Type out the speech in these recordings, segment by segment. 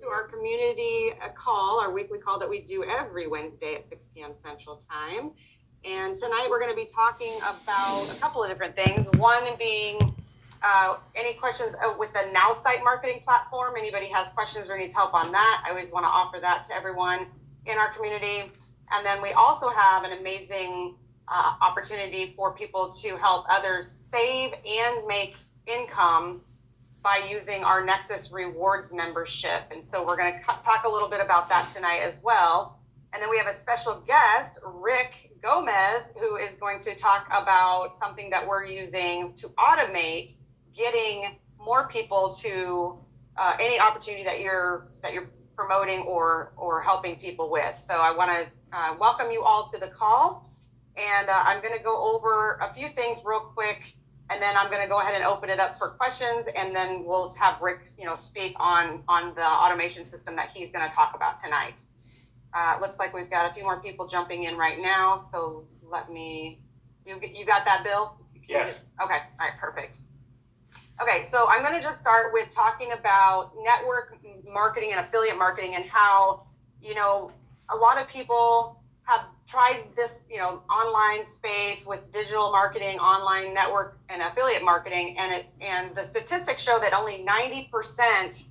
to our community call, our weekly call that we do every Wednesday at 6 p.m. Central Time. And tonight we're going to be talking about a couple of different things. One being any questions with the Now Site marketing platform. Anybody has questions or needs help on that, I always want to offer that to everyone in our community. And then we also have an amazing opportunity for people to help others save and make income by using our Nexus Rewards membership. And so we're going to talk a little bit about that tonight as well. And then we have a special guest, Rick Gomez, who is going to talk about something that we're using to automate getting more people to any opportunity that you're promoting or helping people with. So I want to welcome you all to the call. And I'm going to go over a few things real quick. And then I'm going to go ahead and open it up for questions, and then we'll have Rick, speak on the automation system that he's going to talk about tonight. Looks like we've got a few more people jumping in right now. So you got that, Bill? Yes. Okay. All right. Perfect. Okay. So I'm going to just start with talking about network marketing and affiliate marketing and how, a lot of people have tried this, online space with digital marketing, online network and affiliate marketing, and the statistics show that only 90%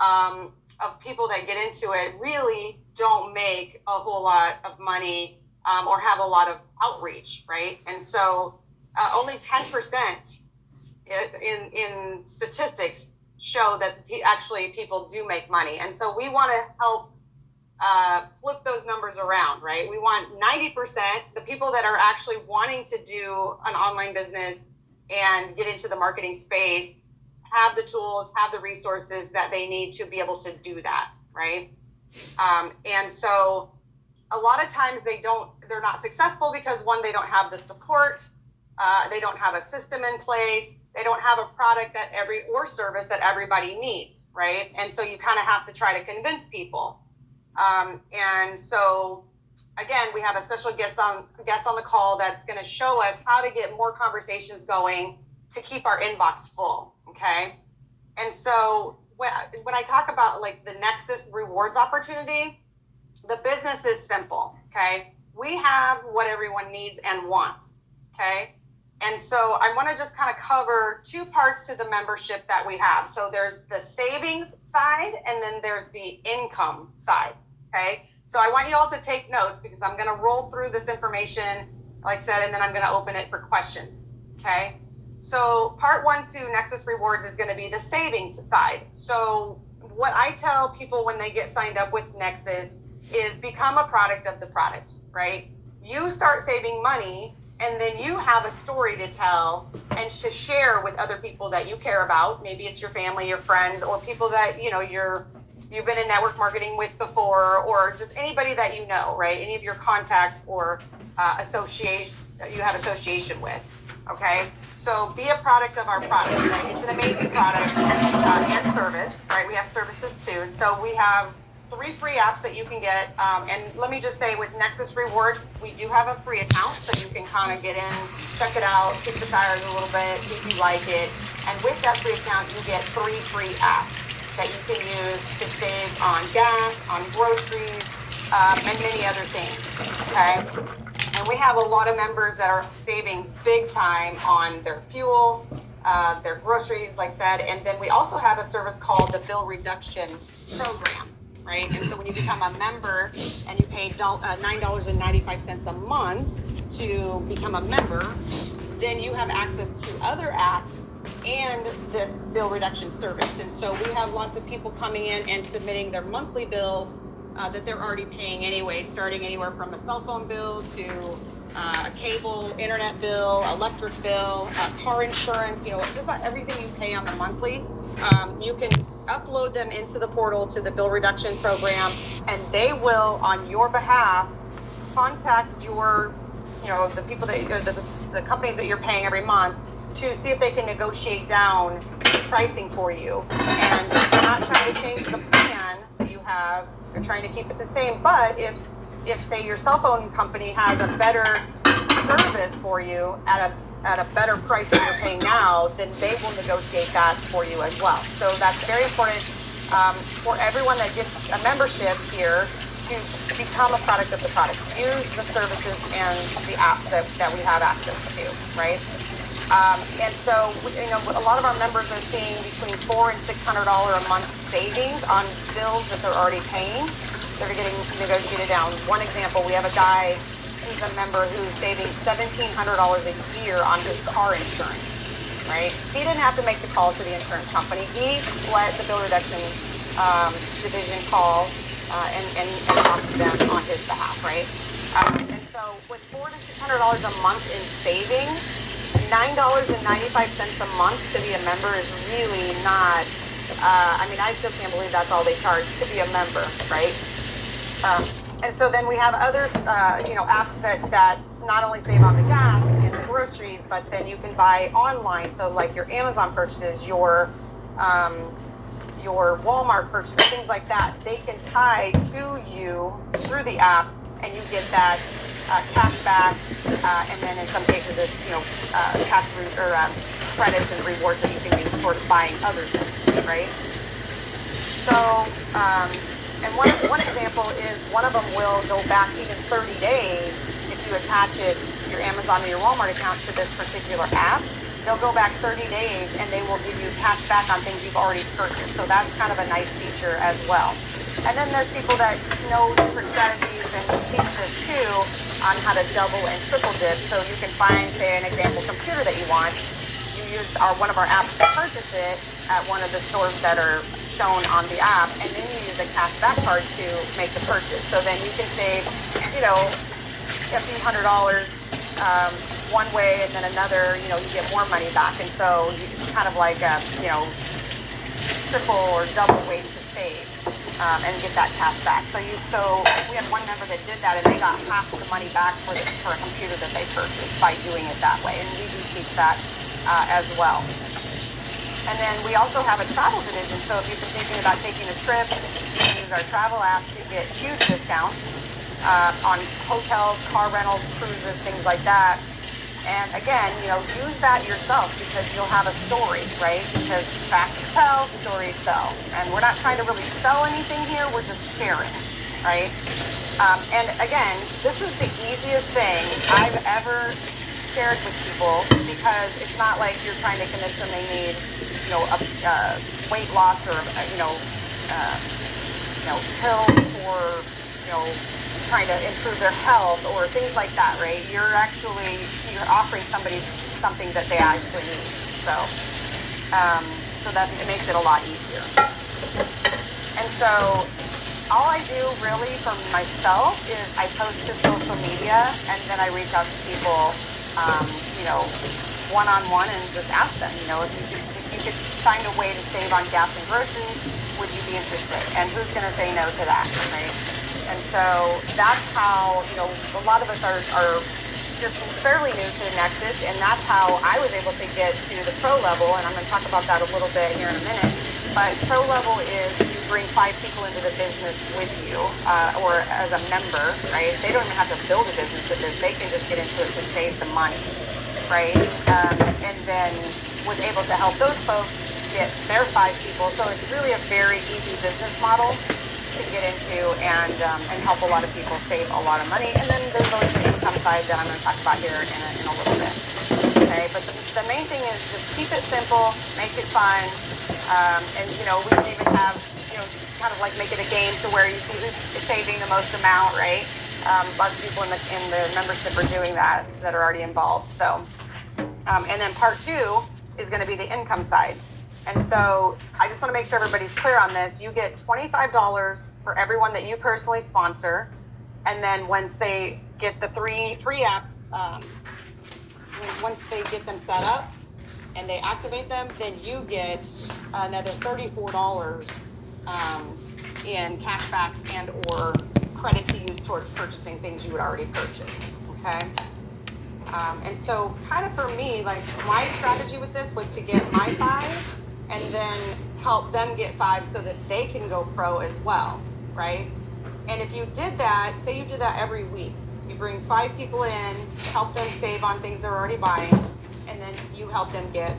of people that get into it really don't make a whole lot of money or have a lot of outreach, right? And so only 10% in statistics show that actually people do make money, and so we want to help flip those numbers around, right? We want 90%, the people that are actually wanting to do an online business and get into the marketing space, have the tools, have the resources that they need to be able to do that, right? And so a lot of times they're not successful because one, they don't have the support, they don't have a system in place, they don't have a product or service that everybody needs, right? And so you kind of have to try to convince people. And so, again, we have a special guest on the call that's going to show us how to get more conversations going to keep our inbox full, okay? And so when I talk about like the Nexus Rewards opportunity, the business is simple, okay? We have what everyone needs and wants, okay? And so I want to just kind of cover two parts to the membership that we have. So there's the savings side, and then there's the income side. Okay, so I want you all to take notes because I'm going to roll through this information, like I said, and then I'm going to open it for questions. Okay, so part 1 to Nexus Rewards is going to be the savings side. So what I tell people when they get signed up with Nexus is become a product of the product, right? You start saving money, and then you have a story to tell and to share with other people that you care about. Maybe it's your family, your friends, or people that you've been in network marketing with before, or just anybody that you know, right? Any of your contacts or you have association with, okay? So be a product of our product, right? It's an amazing product and service, right? We have services too. So we have 3 free apps that you can get. And let me just say, with Nexus Rewards, we do have a free account, so you can kind of get in, check it out, kick the tires a little bit, see if you like it. And with that free account, you get 3 free apps that you can use to save on gas, on groceries, and many other things, okay? And we have a lot of members that are saving big time on their fuel, their groceries, like I said, and then we also have a service called the Bill Reduction Program, right? And so when you become a member and you pay $9.95 a month to become a member, then you have access to other apps and this bill reduction service. And so we have lots of people coming in and submitting their monthly bills that they're already paying anyway, starting anywhere from a cell phone bill to a cable, internet bill, electric bill, car insurance, just about everything you pay on the monthly. You can upload them into the portal to the bill reduction program, and they will, on your behalf, contact the people the companies that you're paying every month to see if they can negotiate down pricing for you. And they're not trying to change the plan that you have, they're trying to keep it the same. But if say your cell phone company has a better service for you at a better price than you're paying now, then they will negotiate that for you as well. So that's very important for everyone that gets a membership here to become a product of the product, use the services and the apps that we have access to, right? And so, a lot of our members are seeing between $400 and $600 a month savings on bills that they're already paying. They're getting negotiated down. One example, we have a guy who's a member who's saving $1,700 a year on his car insurance, right? He didn't have to make the call to the insurance company. He let the bill reduction division call and talk to them on his behalf, right? And so with $400 to $600 a month in savings, $9.95 a month to be a member is really not, I still can't believe that's all they charge to be a member, right? And so then we have other, apps that not only save on the gas and the groceries, but then you can buy online. So like your Amazon purchases, your Walmart purchases, things like that, they can tie to you through the app, and you get that cash back, and then in some cases it's cash or credits and rewards that you can use towards buying other things, right? So, and one example is one of them will go back even 30 days if you attach your Amazon or your Walmart account to this particular app. They'll go back 30 days and they will give you cash back on things you've already purchased. So that's kind of a nice feature as well. And then there's people that know different strategies and teach this too on how to double and triple dip. So you can find, say, an example computer that you want. You use one of our apps to purchase it at one of the stores that are shown on the app, and then you use a cash back card to make the purchase. So then you can save, a few $100s one way, and then another, you get more money back. And so it's kind of like a, triple or double way to save. And get that cash back. So we had one member that did that, and they got half of the money back for a computer that they purchased by doing it that way. And we do teach that as well. And then we also have a travel division. So if you've been thinking about taking a trip, you can use our travel app to get huge discounts on hotels, car rentals, cruises, things like that. And again, use that yourself because you'll have a story, right? Because facts tell, stories sell. And we're not trying to really sell anything here, we're just sharing, right? And again, this is the easiest thing I've ever shared with people because it's not like you're trying to convince them they need, a weight loss or, pills for, trying to improve their health or things like that, right? You're offering somebody something that they actually need. So that it makes it a lot easier. And so all I do really for myself is I post to social media, and then I reach out to people, one-on-one, and just ask them, if you could find a way to save on gas and groceries, would you be interested? And who's going to say no to that, right? And so that's how, a lot of us are just fairly new to Nexus, and that's how I was able to get to the pro level, and I'm going to talk about that a little bit here in a minute. But pro level is you bring 5 people into the business with you, or as a member, right? They don't even have to build a business with this. They can just get into it to save the money, right? And then was able to help those folks get their 5 people. So it's really a very easy business model to get into and help a lot of people save a lot of money. And then there's always the income side that I'm going to talk about here in a little bit. Okay, but the main thing is just keep it simple, make it fun, and we can even have kind of like make it a game to where you see who's saving the most amount, right? Lots of people in the membership are doing that are already involved. So, and then part 2 is going to be the income side. And so I just want to make sure everybody's clear on this. You get $25 for everyone that you personally sponsor. And then once they get the three apps, once they get them set up and they activate them, then you get another $34 in cash back and or credit to use towards purchasing things you would already purchase. Okay. And so kind of for me, like my strategy with this was to get my 5 and then help them get 5 so that they can go pro as well, right? And if you did that, say you did that every week, you bring 5 people in, help them save on things they're already buying, and then you help them get,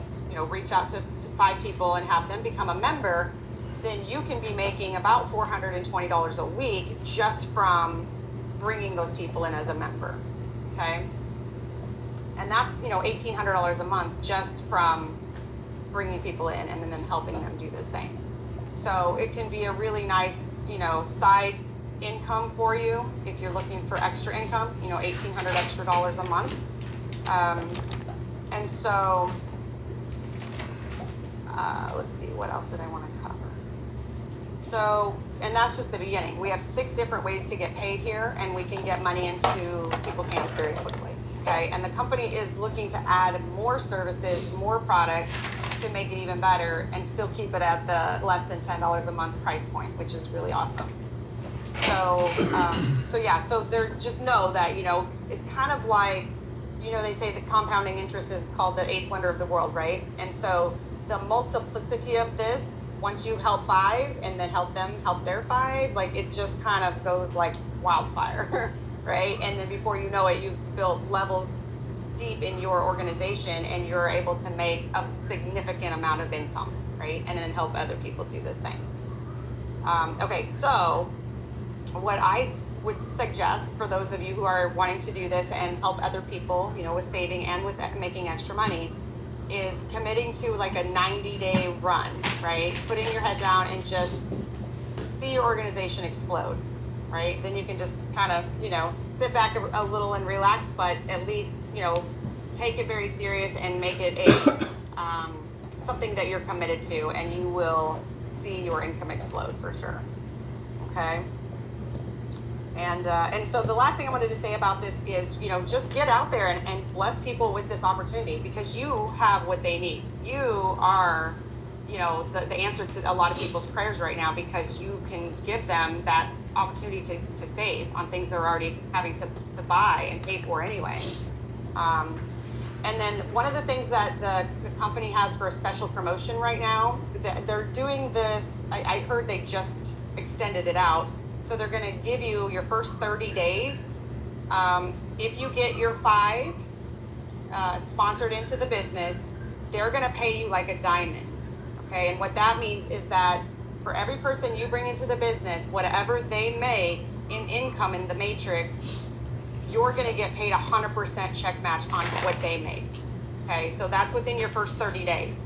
reach out to 5 people and have them become a member, then you can be making about $420 a week just from bringing those people in as a member. Okay. And that's, $1,800 a month just from bringing people in and then helping them do the same. So it can be a really nice, side income for you if you're looking for extra income, $1,800 extra dollars a month. And so, let's see, what else did I want to cover? So, and that's just the beginning. We have 6 different ways to get paid here, and we can get money into people's hands very quickly. Okay, and the company is looking to add more services, more products to make it even better and still keep it at the less than $10 a month price point, which is really awesome. So, so they're just know that, it's kind of like, they say the compounding interest is called the 8th wonder of the world, right? And so the multiplicity of this, once you help 5 and then help them help their 5, like it just kind of goes like wildfire. Right? And then before you know it, you've built levels deep in your organization and you're able to make a significant amount of income, right? And then help other people do the same. Okay, so what I would suggest for those of you who are wanting to do this and help other people, with saving and with making extra money, is committing to like a 90-day run, right? Putting your head down and just see your organization explode. Right? Then you can just kind of, sit back a little and relax, but at least, take it very serious and make it a something that you're committed to, and you will see your income explode for sure. Okay. And so the last thing I wanted to say about this is, just get out there and bless people with this opportunity, because you have what they need. You are, the answer to a lot of people's prayers right now, because you can give them that opportunity to save on things they're already having to buy and pay for anyway. And then one of the things that the company has for a special promotion right now, they're doing this, I heard they just extended it out. So they're going to give you your first 30 days. If you get your 5 sponsored into the business, they're going to pay you like a diamond. Okay. And what that means is that for every person you bring into the business, whatever they make in income in the matrix, you're going to get paid 100% check match on what they make. Okay, so that's within your first 30 days.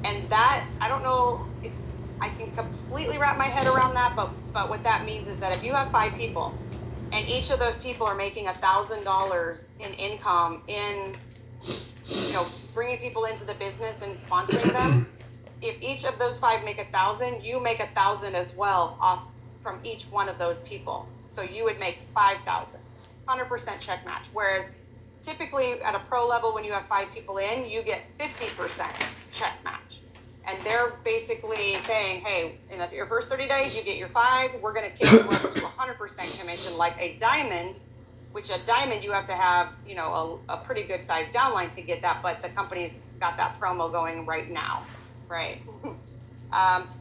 And that, I don't know if I can completely wrap my head around that, but what that means is that if you have 5 people and each of those people are making $1,000 in income in, bringing people into the business and sponsoring them, if each of those 5 make 1,000, you make 1,000 as well off from each one of those people. So you would make 5,000, 100% check match. Whereas typically at a pro level, when you have 5 people in, you get 50% check match. And they're basically saying, hey, in your first 30 days, you get your 5. We're going to kick you up to 100% commission, like a diamond, which a diamond you have to have, a pretty good sized downline to get that. But the company's got that promo going right now. Right.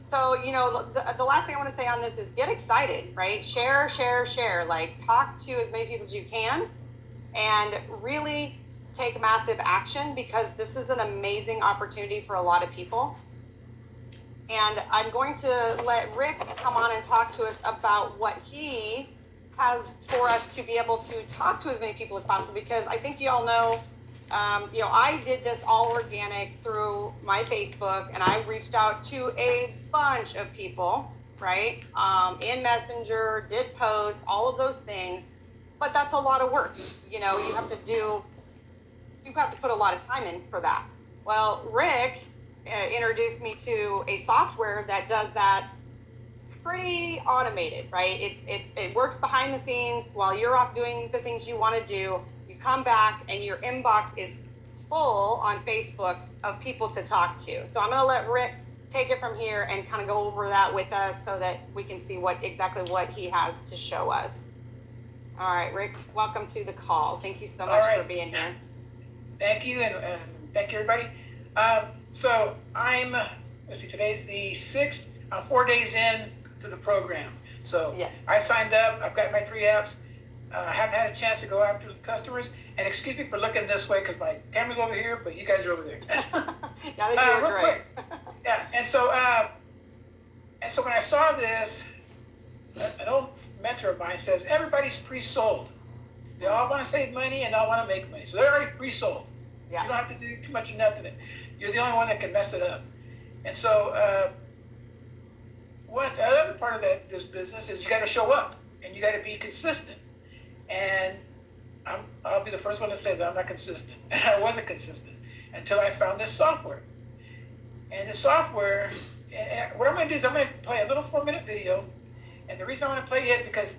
So, the last thing I want to say on this is get excited, right? Share, like talk to as many people as you can and really take massive action, because this is an amazing opportunity for a lot of people. And I'm going to let Rick come on and talk to us about what he has for us to be able to talk to as many people as possible, because I think you all know, I did this all organic through my Facebook, and I reached out to a bunch of people, right? In Messenger, did posts, all of those things, but that's a lot of work. You have to put a lot of time in for that. Well, Rick introduced me to a software that does that pretty automated, right? It works behind the scenes while you're off doing the things you want to do. You come back and your inbox is full on Facebook of people to talk to. So I'm going to let Rick take it from here and kind of go over that with us so that we can see exactly what he has to show us. All right, Rick, welcome to the call. Thank you so much for being here. Thank you, and thank you, everybody. So today's the 6th. I'm 4 days in to the program. So yes. I signed up. I've got my 3 apps. I haven't had a chance to go after the customers. And excuse me for looking this way because my camera's over here, but you guys are over there. Yeah, real quick. Yeah, and so And so when I saw this, an old mentor of mine says, everybody's pre-sold. They all want to save money and all want to make money. So they're already pre-sold. Yeah. You don't have to do too much of nothing. You're the only one that can mess it up. And so what the other part of this business is you got to show up and you got to be consistent. And I'll be the first one to say that I'm not consistent. I wasn't consistent until I found this software. And the software, and what I'm going to do is I'm going to play a little 4-minute video. And the reason I want to play it because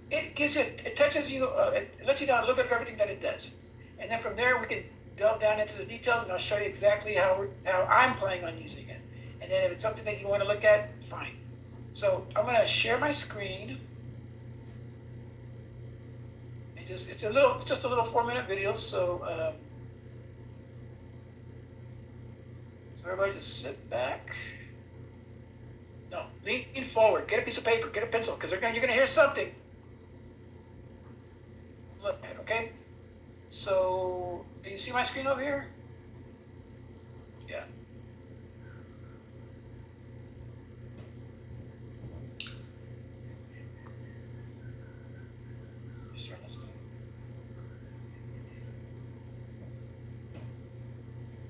it gives you, it touches you, it lets you know a little bit of everything that it does. And then from there we can delve down into the details and I'll show you exactly how I'm planning on using it. And then if it's something that you want to look at, fine. So I'm going to share my screen. And it's just a little 4-minute video. So everybody just sit back. No, lean forward. Get a piece of paper. Get a pencil, because you're gonna hear something. Look at, okay. So, do you see my screen over here? Yeah. Just run this.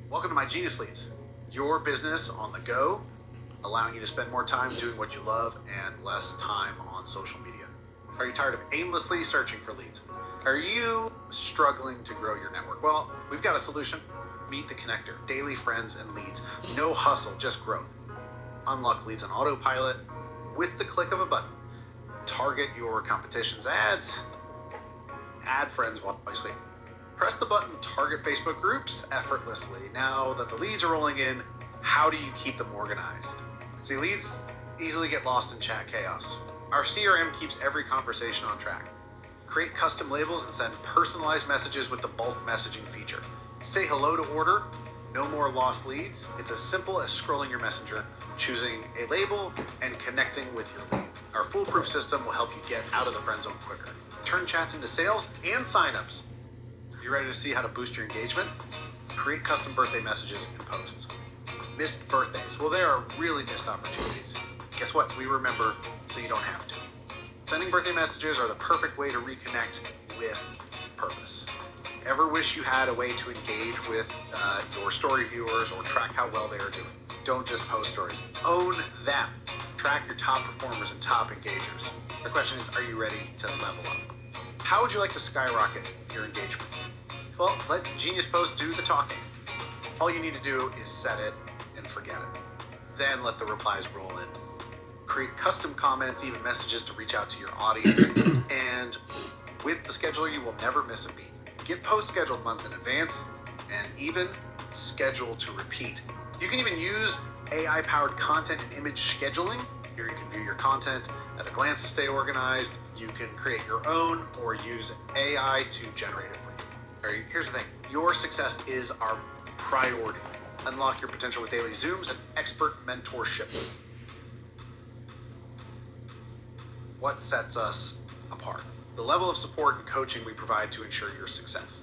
Welcome to My Genius Leads, your business on the go, allowing you to spend more time doing what you love and less time on social media. Are you tired of aimlessly searching for leads? Are you struggling to grow your network? Well, we've got a solution. Meet the Connector, daily friends and leads. No hustle, just growth. Unlock leads on autopilot with the click of a button. Target your competition's ads. Add friends while you sleep. Press the button Target Facebook groups effortlessly. Now that the leads are rolling in, how do you keep them organized? See, leads easily get lost in chat chaos. Our CRM keeps every conversation on track. Create custom labels and send personalized messages with the bulk messaging feature. Say hello to order, no more lost leads. It's as simple as scrolling your messenger, choosing a label, and connecting with your lead. Our foolproof system will help you get out of the friend zone quicker. Turn chats into sales and signups. You ready to see how to boost your engagement? Create custom birthday messages and posts. Missed birthdays. Well, there are really missed opportunities. Guess what? We remember, so you don't have to. Sending birthday messages are the perfect way to reconnect with purpose. Ever wish you had a way to engage with your story viewers or track how well they are doing? Don't just post stories. Own them. Track your top performers and top engagers. The question is, are you ready to level up? How would you like to skyrocket your engagement? Well, let Genius Post do the talking. All you need to do is set it and forget it. Then let the replies roll in. Create custom comments, even messages to reach out to your audience. And with the scheduler, you will never miss a beat. Get posts scheduled months in advance and even schedule to repeat. You can even use AI-powered content and image scheduling. Here you can view your content at a glance to stay organized. You can create your own or use AI to generate it for you. All right, here's the thing. Your success is our priority. Unlock your potential with daily Zooms and expert mentorship. What sets us apart? The level of support and coaching we provide to ensure your success.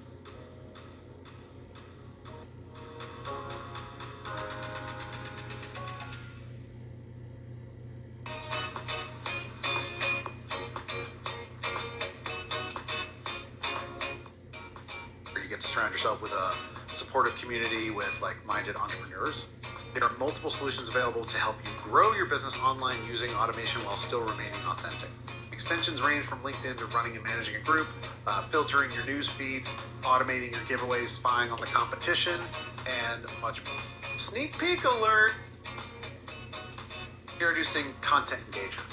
You get to surround yourself with a supportive community with like-minded entrepreneurs. There are multiple solutions available to help you grow your business online using automation while still remaining authentic. Extensions range from LinkedIn to running and managing a group, filtering your news feed, automating your giveaways, spying on the competition, and much more. Sneak peek alert! Introducing Content Engager.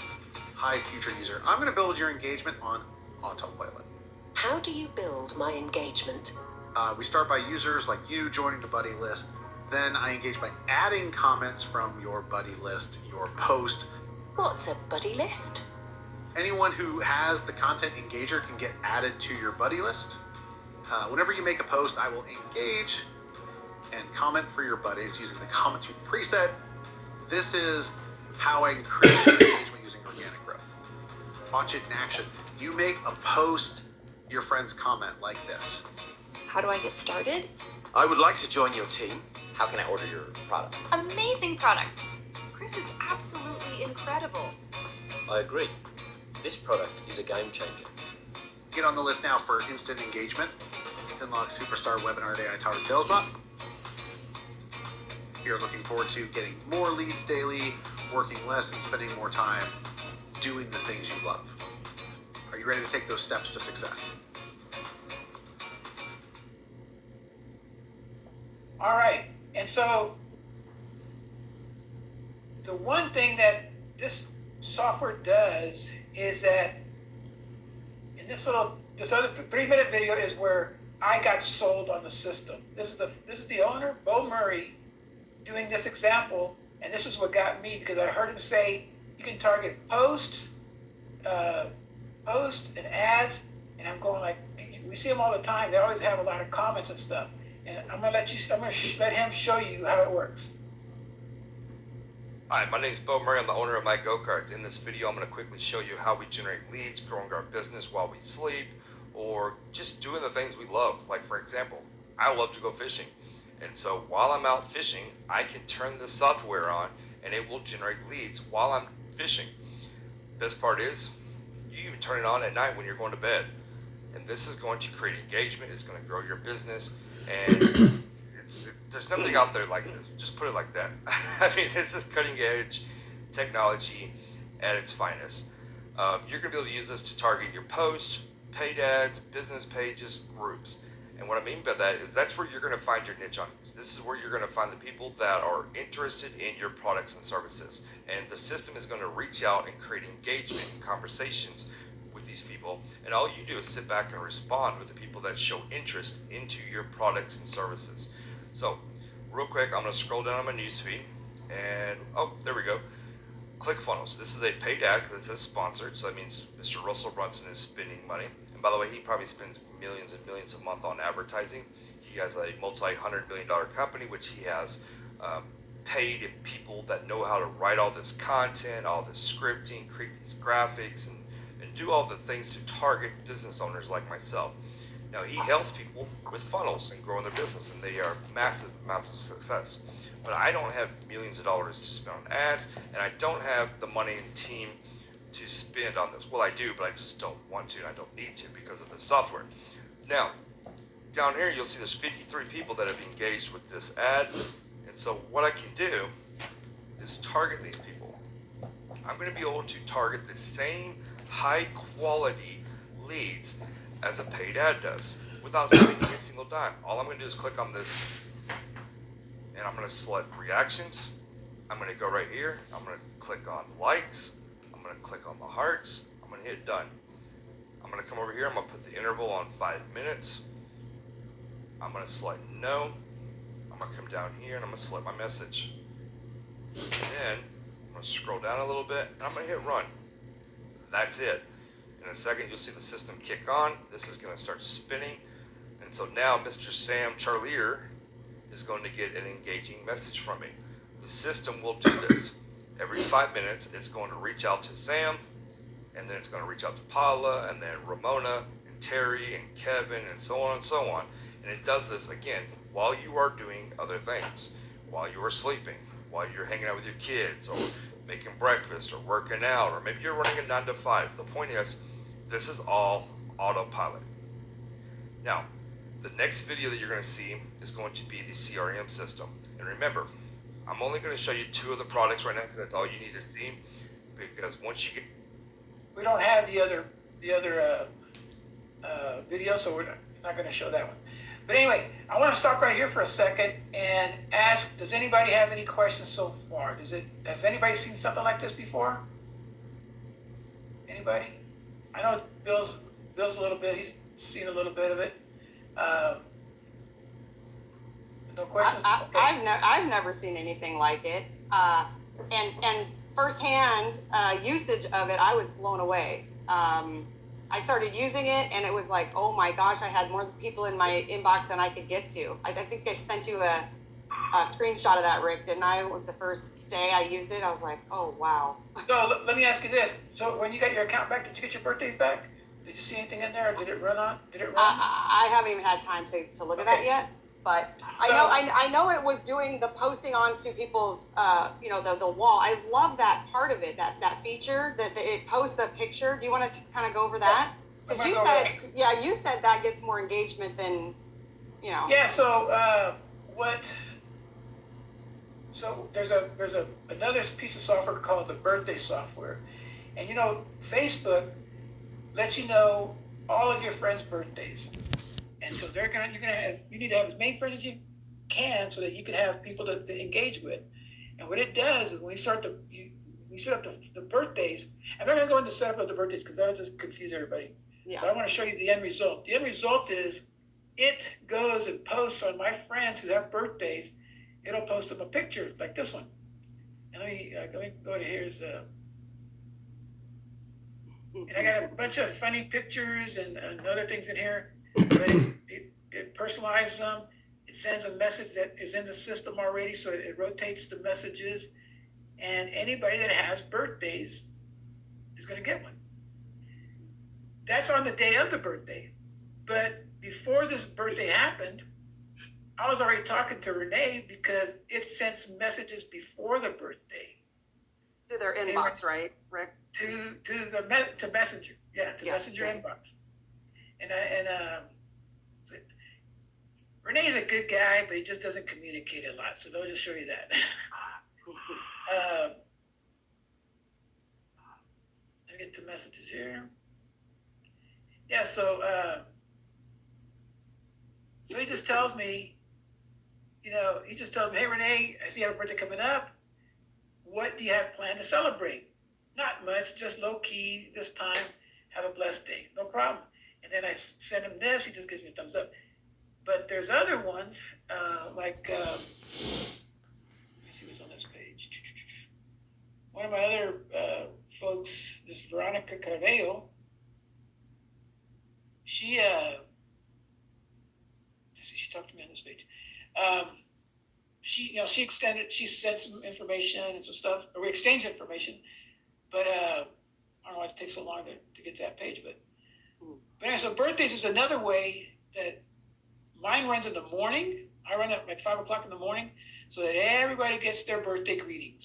Hi, future user. I'm going to build your engagement on autopilot. How do you build my engagement? We start by users like you joining the buddy list. Then I engage by adding comments from your buddy list, your post. What's a buddy list? Anyone who has the Content Engager can get added to your buddy list. Whenever you make a post, I will engage and comment for your buddies using the comment to preset. This is how I increase your engagement using organic growth. Watch it in action. You make a post, your friends comment like this. How do I get started? I would like to join your team. How can I order your product? Amazing product. Chris is absolutely incredible. I agree. This product is a game changer. Get on the list now for instant engagement. Zenlock Superstar Webinar AI Powered Sales Bot. You're looking forward to getting more leads daily, working less and spending more time doing the things you love. Are you ready to take those steps to success? All right. And so the one thing that this software does is that in this other 3-minute video is where I got sold on the system. This is the owner, Bo Murray, doing this example, and this is what got me, because I heard him say you can target posts and ads, and I'm going like, we see them all the time. They always have a lot of comments and stuff. And I'm gonna let him show you how it works. Hi, my name is Bo Murray. I'm the owner of My Go-Karts. In this video, I'm going to quickly show you how we generate leads, growing our business while we sleep, or just doing the things we love. Like, for example, I love to go fishing. And so while I'm out fishing, I can turn this software on and it will generate leads while I'm fishing. Best part is, you even turn it on at night when you're going to bed. And this is going to create engagement. It's going to grow your business. And there's nothing out there like this. Just put it like that. I mean, this is cutting edge technology at its finest. You're going to be able to use this to target your posts, paid ads, business pages, groups. And what I mean by that is that's where you're going to find your niche audience. This is where you're going to find the people that are interested in your products and services. And the system is going to reach out and create engagement and conversations with these people. And all you do is sit back and respond with the people that show interest into your products and services. So real quick, I'm going to scroll down on my newsfeed and, oh, there we go. ClickFunnels. This is a paid ad because it says sponsored. So that means Mr. Russell Brunson is spending money. And by the way, he probably spends millions and millions a month on advertising. He has a multi-$100 million company, which he has paid people that know how to write all this content, all this scripting, create these graphics, and do all the things to target business owners like myself. Now, he helps people with funnels and growing their business, and they are massive, massive success. But I don't have millions of dollars to spend on ads, and I don't have the money and team to spend on this. Well, I do, but I just don't want to. I don't need to because of the software. Now, down here, you'll see there's 53 people that have engaged with this ad. And so what I can do is target these people. I'm going to be able to target the same high quality leads as a paid ad does without spending a single dime. All I'm going to do is click on this, and I'm going to select reactions. I'm going to go right here. I'm going to click on likes. I'm going to click on the hearts. I'm going to hit done. I'm going to come over here. I'm going to put the interval on 5 minutes. I'm going to select no. I'm going to come down here and I'm going to select my message. And then I'm going to scroll down a little bit and I'm going to hit run. That's it. In a second, you'll see the system kick on. This is going to start spinning. And so now Mr. Sam Charlier is going to get an engaging message from me. The system will do this. Every 5 minutes, it's going to reach out to Sam, and then it's going to reach out to Paula, and then Ramona, and Terry, and Kevin, and so on and so on. And it does this, again, while you are doing other things, while you are sleeping, while you're hanging out with your kids, or making breakfast, or working out, or maybe you're running a 9 to 5. The point is, this is all autopilot. Now, the next video that you're going to see is going to be the CRM system. And remember, I'm only going to show you 2 of the products right now because that's all you need to see. Because once you get... We don't have the other video, so we're not going to show that one. But anyway, I want to stop right here for a second and ask, does anybody have any questions so far? Has anybody seen something like this before? Anybody? I know Bill's a little bit, he's seen a little bit of it. No questions? Okay. I've never seen anything like it. And firsthand usage of it, I was blown away. I started using it and it was like, oh my gosh, I had more people in my inbox than I could get to. I think they sent you a screenshot of that, Rick, didn't I? The first day I used it, I was like, oh wow. So let me ask you this. So when you got your account back, did you get your birthdays back? Did you see anything in there? Or did it run on? Did it run? I haven't even had time to look at that yet. But I know it was doing the posting onto people's, the wall. I love that part of it, that feature that it posts a picture. Do you want to kind of go over that? Because you said that gets more engagement than, Yeah. So So there's another piece of software called the birthday software, and Facebook lets you know all of your friends' birthdays. And so you need to have as many friends as you can so that you can have people to engage with. And what it does is when you set up the birthdays, I'm not going to go into setup of the birthdays because that'll just confuse everybody. Yeah. But I want to show you the end result. The end result is it goes and posts on my friends who have birthdays. It'll post them a picture like this one. And let me go to here's and I got a bunch of funny pictures and other things in here. But it personalizes them. It sends a message that is in the system already, so it rotates the messages. And anybody that has birthdays is going to get one. That's on the day of the birthday. But before this birthday happened, I was already talking to Renee because it sends messages before the birthday. To their inbox, right, Rick? To Messenger. Yeah, to Messenger inbox. And Renee's a good guy, but he just doesn't communicate a lot. So they'll just show you that. Let me get the messages here. Yeah, so he just tells me, hey, Renee, I see you have a birthday coming up. What do you have planned to celebrate? Not much, just low key this time. Have a blessed day. No problem. And then I send him this. He just gives me a thumbs up. But there's other ones, let me see what's on this page. One of my other folks, this Veronica Carrillo, she talked to me on this page. She sent some information and some stuff, or we exchanged information, but I don't know why it takes so long to get to that page, but anyway, so birthdays is another way that mine runs in the morning. I run at 5 o'clock in the morning so that everybody gets their birthday greetings,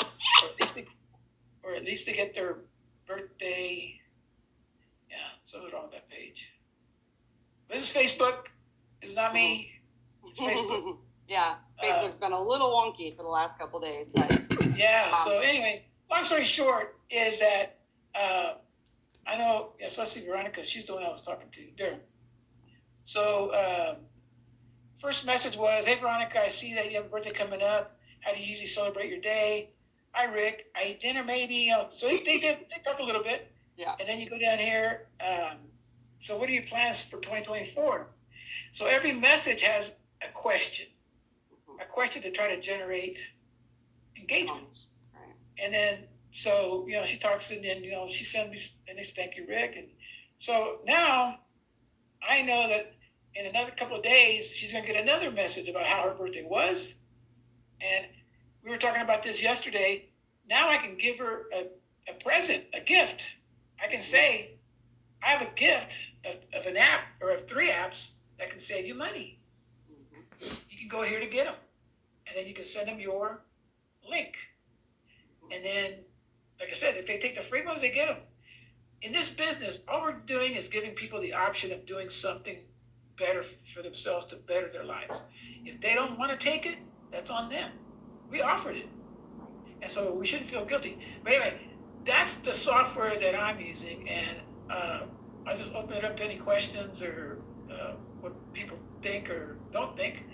or at least they get their birthday. Yeah, something's wrong with that page. This is Facebook. It's not me. It's Facebook. Yeah, Facebook's been a little wonky for the last couple of days. But, yeah. So anyway, long story short is that I know. Yeah. So I see Veronica. She's the one I was talking to there. So first message was, "Hey Veronica, I see that you have a birthday coming up. How do you usually celebrate your day? Hi Rick. I eat dinner maybe." So they talk a little bit. Yeah. And then you go down here. So what are your plans for 2024? So every message has a question to try to generate engagement. Right. And then, so, she talks and then, she sends me, and they say, "Thank you, Rick." And so now I know that in another couple of days, she's going to get another message about how her birthday was. And we were talking about this yesterday. Now I can give her a present, a gift. I can say, I have a gift of an app or of 3 apps that can save you money. You can go here to get them. And then you can send them your link. And then, like I said, if they take the free ones, they get them. In this business, all we're doing is giving people the option of doing something better for themselves to better their lives. If they don't want to take it, that's on them. We offered it. And so we shouldn't feel guilty. But anyway, that's the software that I'm using. And I'll just open it up to any questions or what people think or don't think.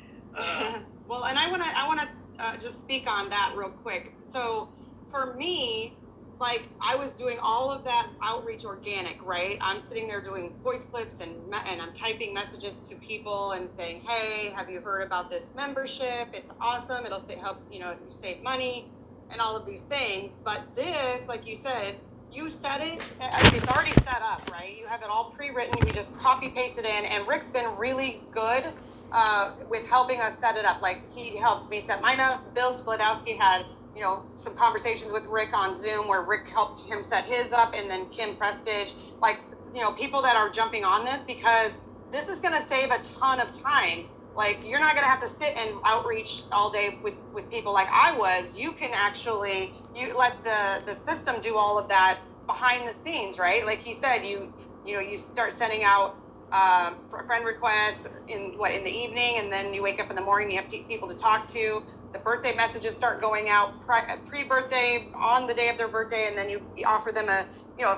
Well, and I want to just speak on that real quick. So for me, like I was doing all of that outreach organic, right? I'm sitting there doing voice clips and I'm typing messages to people and saying, "Hey, have you heard about this membership? It's awesome. It'll help you save money and all of these things." But this, like you said, you set it. It's already set up, right? You have it all pre-written. You just copy paste it in, and Rick's been really good with helping us set it up. Like he helped me set mine up. Bill Sklodowski had some conversations with Rick on Zoom where Rick helped him set his up, and then Kim Prestige, like people that are jumping on this, because this is going to save a ton of time Like, you're not going to have to sit and outreach all day with people like I was. You can actually, you let the system do all of that behind the scenes, right? Like he said, you start sending out friend requests in the evening, and then you wake up in the morning, you have people to talk to. The birthday messages start going out pre-birthday, on the day of their birthday, and then you offer them a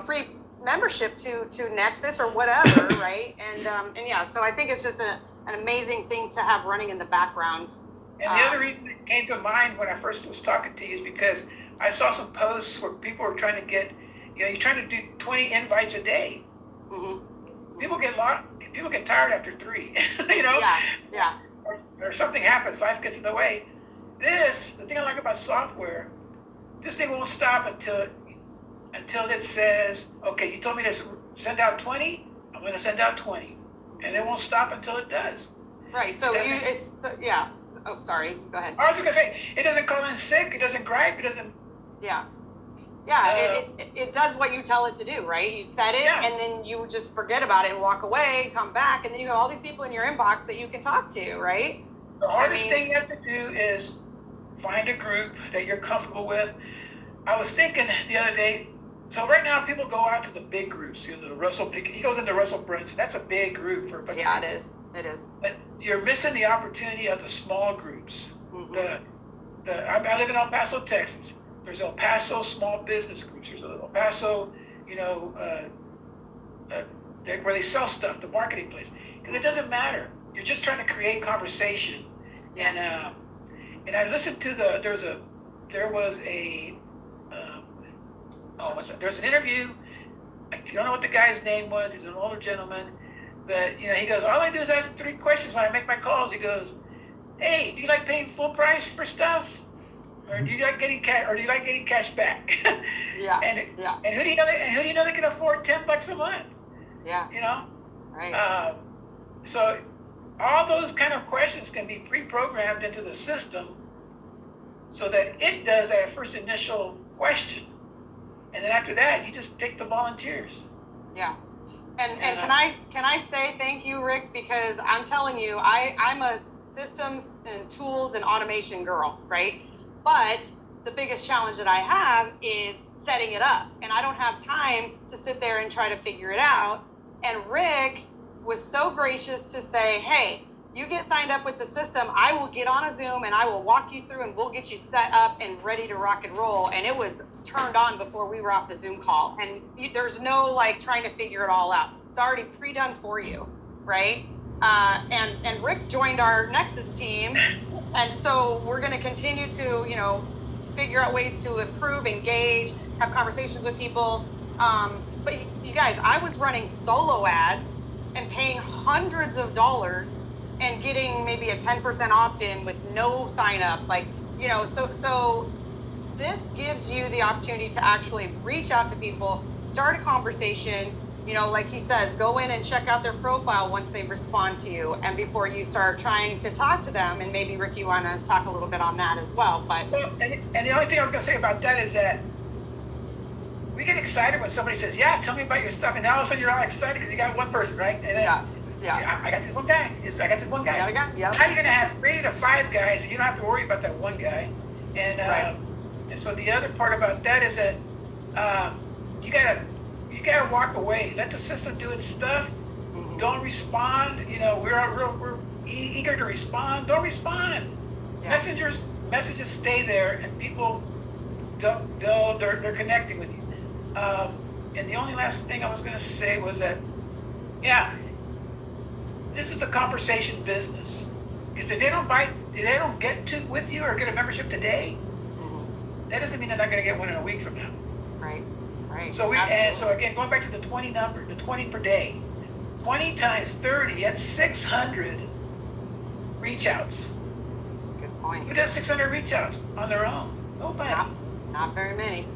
free membership to Nexus or whatever, right? And yeah, so I think it's just an amazing thing to have running in the background. And the other reason it came to mind when I first was talking to you is because I saw some posts where people were trying to get, you're trying to do 20 invites a day. Mm-hmm. People get tired after 3, Yeah. Or something happens, life gets in the way. The thing I like about software, this thing won't stop until it says, okay, you told me to send out 20, I'm going to send out 20. And it won't stop until it does. Right, yeah. Oh, sorry, go ahead. I was just going to say, it doesn't call in sick, it doesn't gripe, it doesn't... Yeah, it does what you tell it to do, right? You set it, and then you just forget about it and walk away, come back, and then you have all these people in your inbox that you can talk to, right? The hardest thing you have to do is find a group that you're comfortable with. I was thinking the other day, so right now people go out to the big groups, the Russell, he goes into Russell Brunson, that's a big group for a bunch of people. It is. But you're missing the opportunity of the small groups. Mm-hmm. I live in El Paso, Texas. There's El Paso small business groups. There's El Paso, where they sell stuff, the marketing place. Because it doesn't matter. You're just trying to create conversation. Yeah. And I listened to there's an interview. I don't know what the guy's name was. He's an older gentleman. But, he goes, all I do is ask 3 questions when I make my calls. He goes, hey, do you like paying full price for stuff? Or do you like getting cash? Or do you like getting cash back? Yeah. And who do you know that can afford $10 a month? Yeah. Right. So all those kind of questions can be pre-programmed into the system, so that it does that first initial question, and then after that, you just take the volunteers. Yeah. And can I say thank you, Rick, because I'm telling you, I'm a systems and tools and automation girl, right? But the biggest challenge that I have is setting it up, and I don't have time to sit there and try to figure it out. And Rick was so gracious to say, hey, you get signed up with the system, I will get on a Zoom and I will walk you through and we'll get you set up and ready to rock and roll. And it was turned on before we were off the Zoom call. And there's no trying to figure it all out. It's already pre-done for you, right? And Rick joined our Nexus team. And so we're going to continue to, figure out ways to improve, engage, have conversations with people. But you guys, I was running solo ads and paying hundreds of dollars and getting maybe a 10% opt-in with no signups. So this gives you the opportunity to actually reach out to people, start a conversation, like he says, go in and check out their profile once they respond to you, and before you start trying to talk to them. And maybe Rick, you want to talk a little bit on that as well. And the only thing I was going to say about that is that we get excited when somebody says, yeah, tell me about your stuff, and now all of a sudden you're all excited because you got one person, right? And then, yeah, I got this one guy. Yeah. How are you going to have 3 to 5 guys and you don't have to worry about that one guy? And and so the other part about that is that you gotta walk away. Let the system do its stuff. Mm-hmm. Don't respond. We're eager to respond. Don't respond. Yeah. Messages stay there, and people they're connecting with you. And the only last thing I was going to say was that, this is a conversation business. Because if they don't get with you or get a membership today, that doesn't mean they're not going to get one in a week from now. Right. So again, going back to the 20 number, the 20 per day, 20 times 30, that's 600 reach outs. Good point. Who does 600 reach outs on their own? Nobody. Not very many.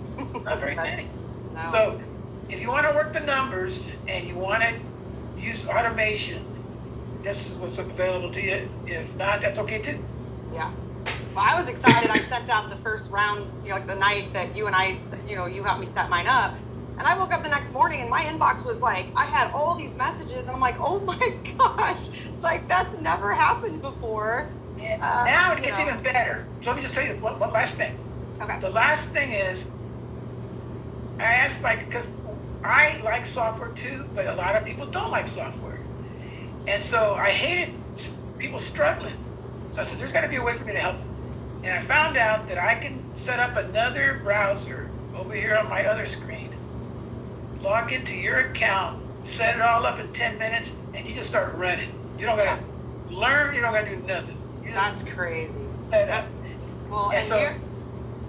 Not very many. No. So if you want to work the numbers and you want to use automation, this is what's available to you. If not, that's okay too. Yeah. Well, I was excited. I sent out the first round, the night that you and I, you helped me set mine up. And I woke up the next morning and my inbox was like, I had all these messages and I'm like, oh my gosh, like that's never happened before. And now it gets even better. So let me just tell you one last thing. Okay. The last thing is, I asked because I like software too, but a lot of people don't like software. And so I hated people struggling. So I said, there's got to be a way for me to help them. And I found out that I can set up another browser over here on my other screen, log into your account, set it all up in 10 minutes, and you just start running. You don't got to learn, you don't got to do nothing. You just That's crazy. set up. Well, And and so- you're,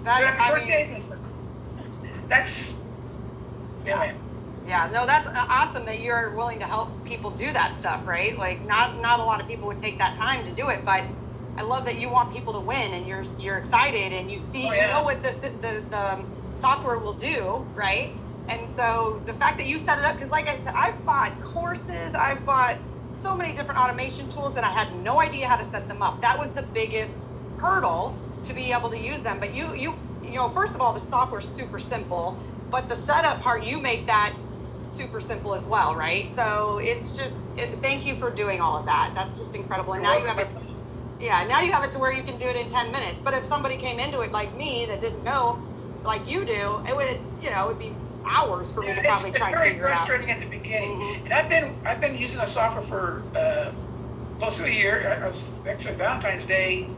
that's, So happy I birthdays mean, and stuff. That's, yeah. Yeah, no, that's awesome that you're willing to help people do that stuff, right? Like, not a lot of people would take that time to do it, but I love that you want people to win, and you're excited, and you see, you know what the software will do, right? And so the fact that you set it up, because like I said, I've bought courses, I've bought so many different automation tools, and I had no idea how to set them up. That was the biggest hurdle to be able to use them. But you know, first of all, the software's super simple, but the setup part, you make that super simple as well, right? So it's just, thank you for doing all of that. That's just incredible. And now you have it, now you have it to where you can do it in 10 minutes. But if somebody came into it like me that didn't know, like you do, it would, it would be hours for me to probably try to figure it out. It's very frustrating at the beginning. And I've been using the software for close to a year. I was actually Valentine's Day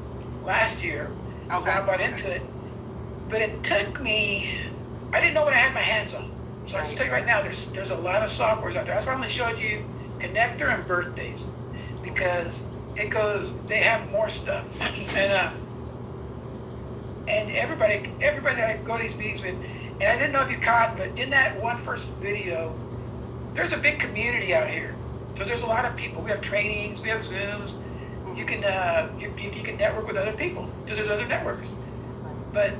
last year when I bought into it. But it took me, I didn't know what I had my hands on. So I'll just tell you right now, there's a lot of softwares out there. That's why I'm going to show you Connector and Birthdays, because they have more stuff. And everybody that I go to these meetings with, and I didn't know if you caught, but in that one first video, there's a big community out here. So there's a lot of people. We have trainings, we have Zooms. You can you can network with other people because there's other networks. But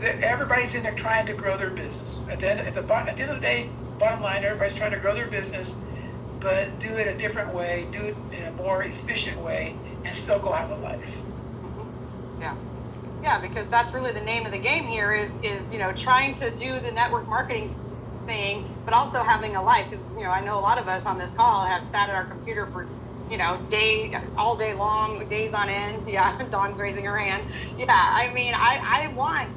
everybody's in there trying to grow their business. At the end of the day, bottom line, everybody's trying to grow their business, but do it a different way, do it in a more efficient way, and still go have a life. Yeah, because that's really the name of the game here is trying to do the network marketing thing, but also having a life. Because I know a lot of us on this call have sat at our computer for all day long, days on end. Yeah, Dawn's raising her hand. Yeah, I mean, I want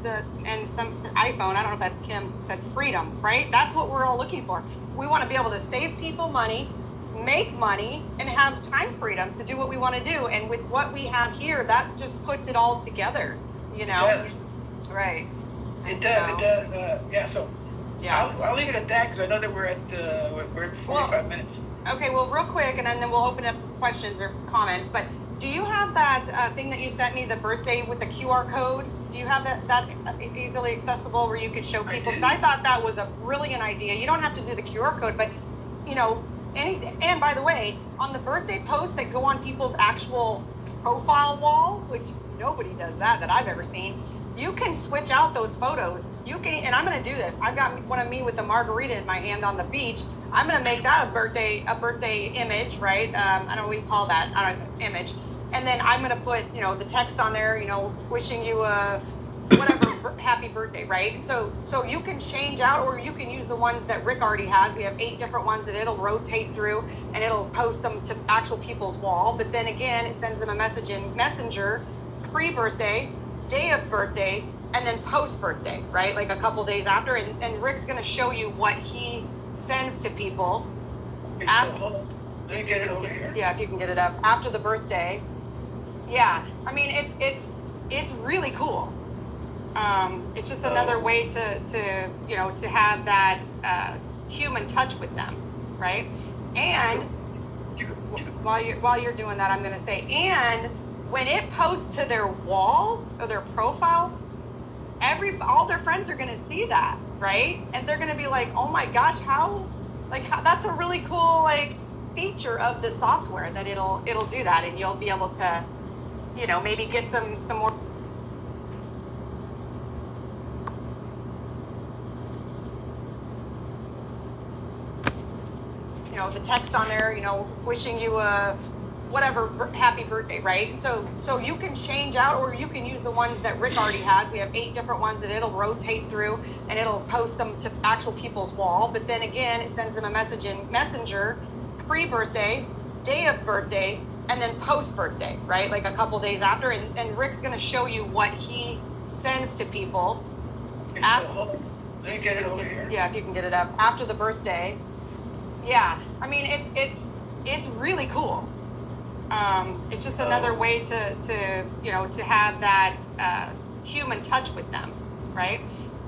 some iPhone, I don't know if that's Kim said, freedom, right? That's what we're all looking for. We want to be able to save people money, make money, and have time freedom to do what we want to do. And with what we have here, that just puts it all together, It does. Right. It does. Yeah, so I'll leave it at that because I know that we're at 45 minutes. Okay, well, real quick, and then we'll open up for questions or comments. But do you have that thing that you sent me, the birthday with the QR code? Do you have that easily accessible where you could show people? Because I thought that was a brilliant idea. You don't have to do the QR code, but anything. And by the way, on the birthday posts that go on people's actual profile wall, which nobody does that I've ever seen, you can switch out those photos. You can, and I'm going to do this. I've got one of me with the margarita in my hand on the beach. I'm going to make that a birthday image, right? I don't know what you call that, image. And then I'm going to put, the text on there, wishing you a whatever happy birthday, right? So you can change out, or you can use the ones that Rick already has. We have 8 different ones that it'll rotate through, and it'll post them to actual people's wall. But then again, it sends them a message in Messenger, pre-birthday, day of birthday, and then post-birthday, right? Like a couple days after. And Rick's going to show you what he sends to people. Okay, so hold on. Let me get it over here. Yeah, if you can get it up after the birthday. Yeah, I mean, it's really cool. It's just another way to have that human touch with them, right? And while you're doing that, I'm going to say, and when it posts to their wall or their profile, all their friends are going to see that, right? And they're going to be like, oh my gosh, how that's a really cool feature of the software that it'll do that, and you'll be able to maybe get some more the text on there, wishing you a whatever, happy birthday, right? So you can change out, or you can use the ones that Rick already has. We have 8 different ones that it'll rotate through, and it'll post them to actual people's wall. But then again, it sends them a message in Messenger, pre-birthday, day of birthday, and then post-birthday, right? Like a couple days after. And Rick's going to show you what he sends to people. Okay, so hold on. Let me get it over here. Yeah, if you can get it up after the birthday. Yeah, I mean, it's really cool. It's just another way to you know, to have that human touch with them, right?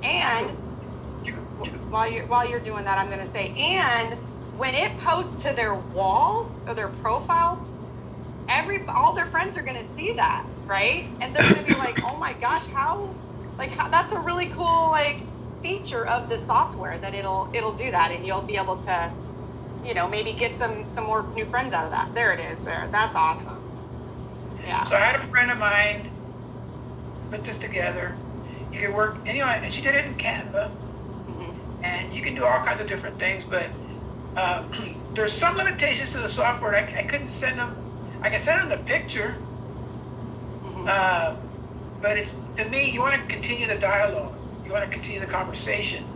And while you're doing that, I'm going to say, and when it posts to their wall or their profile, all their friends are going to see that, right? And they're going to be like, oh my gosh, how that's a really cool like feature of the software, that it'll do that, and you'll be able to, you know, maybe get some more new friends out of that. There it is. There. That's awesome. Yeah. So I had a friend of mine put this together. You could work, and, you know, and she did it in Canva, and you can do all kinds of different things. But there's some limitations to the software. I couldn't send them. I can send them the picture, but it's, to me, you want to continue the dialogue. You want to continue the conversation.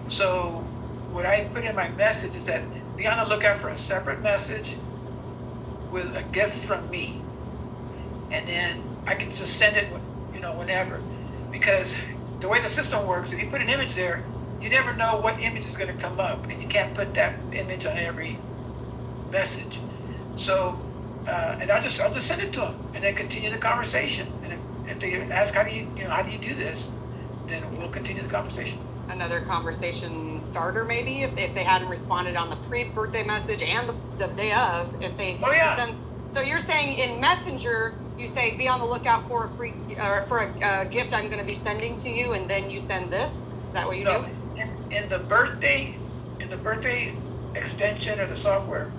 So what I put in my message is that be on the lookout for a separate message with a gift from me. And then I can just send it, you know, whenever. Because the way the system works, if you put an image there, you never know what image is going to come up, and you can't put that image on every message. So, and I'll just send it to them, and then continue the conversation. And if they ask how do you do this, then we'll continue the conversation. Another conversation starter, maybe, if they hadn't responded on the pre-birthday message and the day of, if they send. So you're saying in Messenger, you say be on the lookout for a gift I'm going to be sending to you, and then you send this. Is that what you do? In the birthday extension or the software,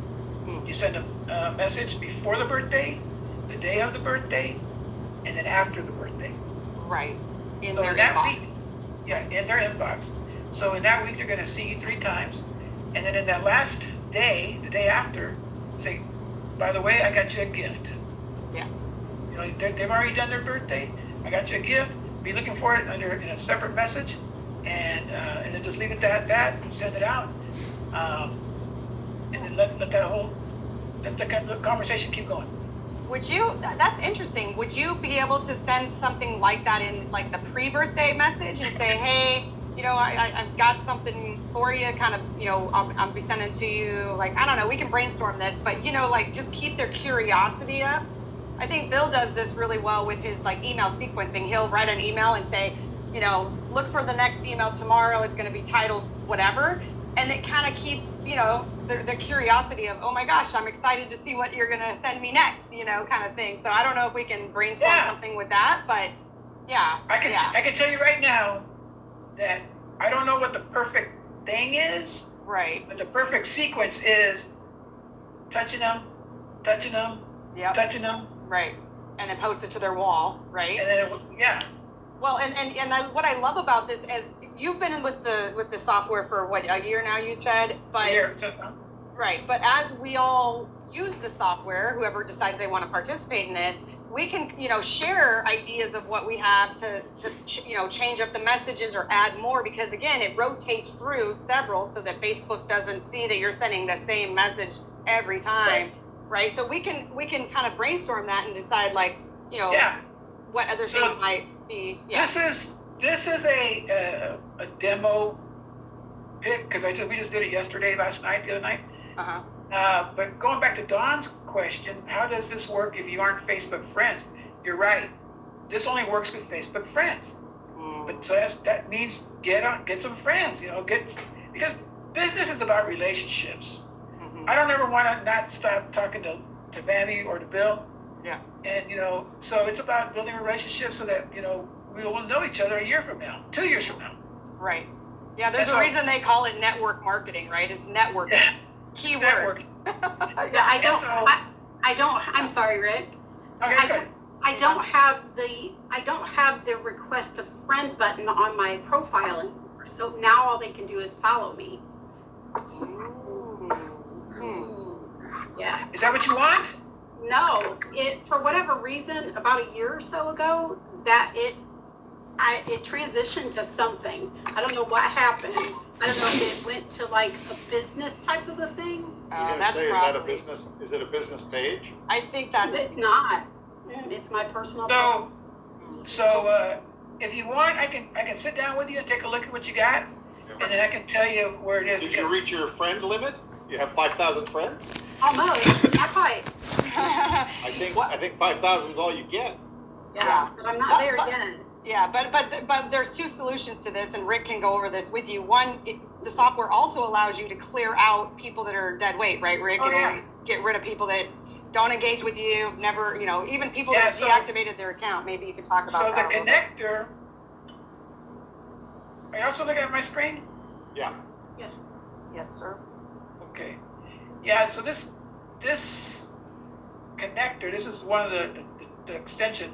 you send a message before the birthday, the day of the birthday, and then after the birthday. Right. In So their in that inbox. week, in their inbox. So in that week, they're going to see you 3 times, and then in that last day, the day after, say, by the way, I got you a gift. Yeah. You know, they've already done their birthday. I got you a gift. Be looking for it in a separate message, and then just leave it at that and send it out, and then let the conversation keep going. Would you? That's interesting. Would you be able to send something like that in like the pre-birthday message and say, hey, you know, I've got something for you, kind of, you know, I'll be sending to you, like, I don't know, we can brainstorm this, but, you know, like, just keep their curiosity up. I think Bill does this really well with his, like, email sequencing. He'll write an email and say, you know, look for the next email tomorrow. It's going to be titled whatever. And it kind of keeps, you know, the curiosity of, oh my gosh, I'm excited to see what you're going to send me next, you know, kind of thing. So I don't know if we can brainstorm something with that, but yeah. I can tell you right now that I don't know what the perfect thing is. Right. But the perfect sequence is touching them, touching them, touching them. Right. And then post it to their wall, right? And then Well, what I love about this is you've been in with the software for what, a year now, you said, but right. But as we all use the software, whoever decides they want to participate in this, we can, you know, share ideas of what we have to you know, change up the messages or add more, because again, it rotates through several so that Facebook doesn't see that you're sending the same message every time, right? So we can kind of brainstorm that and decide, like, you know, what other things might be. Yeah. This is a demo pick, because we just did it the other night. But going back to Dawn's question, how does this work if you aren't Facebook friends? You're right. This only works with Facebook friends. But so that means get some friends. You know, because business is about relationships. I don't ever want to not stop talking to Bambi or to Bill. Yeah. And you know, so it's about building relationships so that, you know, we will know each other a year from now, 2 years from now. Right. Yeah. There's a reason they call it network marketing, right? It's networking. Yeah. Keyword. Yeah, I'm sorry, Rick. Okay, I don't have the request a friend button on my profile anymore. So now all they can do is follow me. Yeah. Is that what you want? No, for whatever reason, about a year or so ago, it transitioned to something. I don't know what happened. I don't know if it went to like a business type of a thing. That's say, probably. is it a business page? I think that's. It's not. It's my personal. So if you want, I can sit down with you and take a look at what you got, and then I can tell you where it is. Did you reach your friend limit? You have 5,000 friends? Almost. Not quite. I think 5,000 is all you get. Yeah, but I'm not there yet. Yeah, but there's two solutions to this, and Rick can go over this with you. One, the software also allows you to clear out people that are dead weight, right, Rick? Get rid of people that don't engage with you, never, even people that have deactivated their account. Maybe you could talk about that. So the connector. Are you also looking at my screen? Yeah. Yes. Yes, sir. Okay. Yeah. So this connector. This is one of the extension.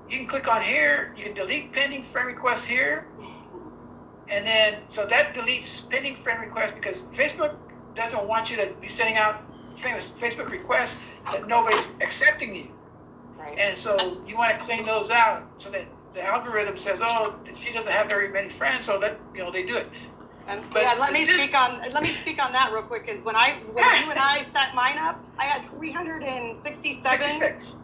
You can click on here, you can delete pending friend requests here. And then, so that deletes pending friend requests because Facebook doesn't want you to be sending out famous Facebook requests that nobody's accepting you. Right. And so you want to clean those out so that the algorithm says, oh, she doesn't have very many friends, so that, they do it. But yeah, let me speak on that real quick, because when you and I set mine up, I had 366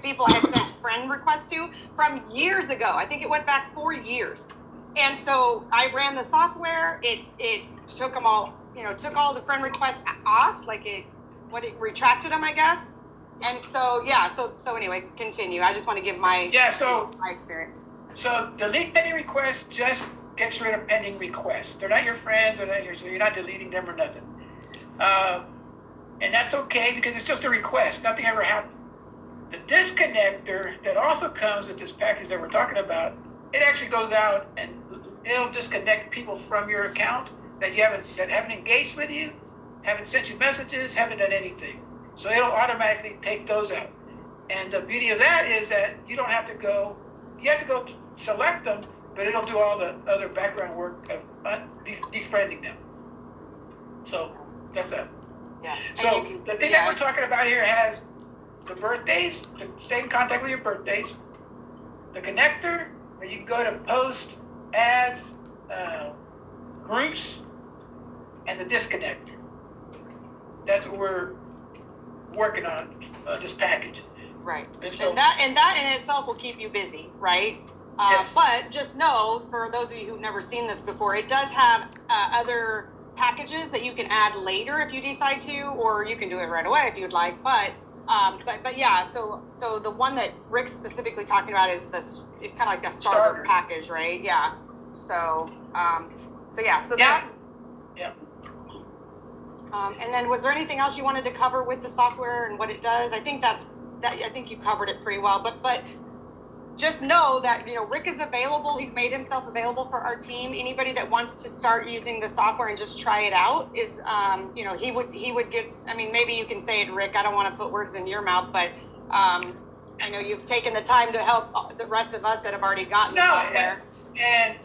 people I had sent friend requests to from years ago. I think it went back 4 years. And so I ran the software. It took them all, took all the friend requests off, it retracted them, I guess. And so, so anyway, continue. I just want to give my experience. So delete pending requests just gets rid of pending requests. They're not your friends, so you're not deleting them or nothing. And that's okay because it's just a request. Nothing ever happened. The disconnector that also comes with this package that we're talking about, it actually goes out and it'll disconnect people from your account that haven't engaged with you, haven't sent you messages, haven't done anything. So it'll automatically take those out. And the beauty of that is that you don't have to go, you have to go select them, but it'll do all the other background work of defriending them. So that's that. Yeah. So the thing that we're talking about here has the birthdays, to stay in contact with your birthdays, the connector, where you can go to post, ads, groups, and the disconnector. That's what we're working on, this package. Right. And so, and that in itself will keep you busy, right? Yes. But just know, for those of you who've never seen this before, it does have other packages that you can add later if you decide to, or you can do it right away if you'd like. But yeah, so the one that Rick's specifically talking about is kind of like a starter package, right? Yeah. So yeah. And then was there anything else you wanted to cover with the software and what it does? I think I think you covered it pretty well, but just know that, Rick is available. He's made himself available for our team. Anybody that wants to start using the software and just try it out is, he would get, maybe you can say it, Rick. I don't want to put words in your mouth, but I know you've taken the time to help the rest of us that have already gotten the software. And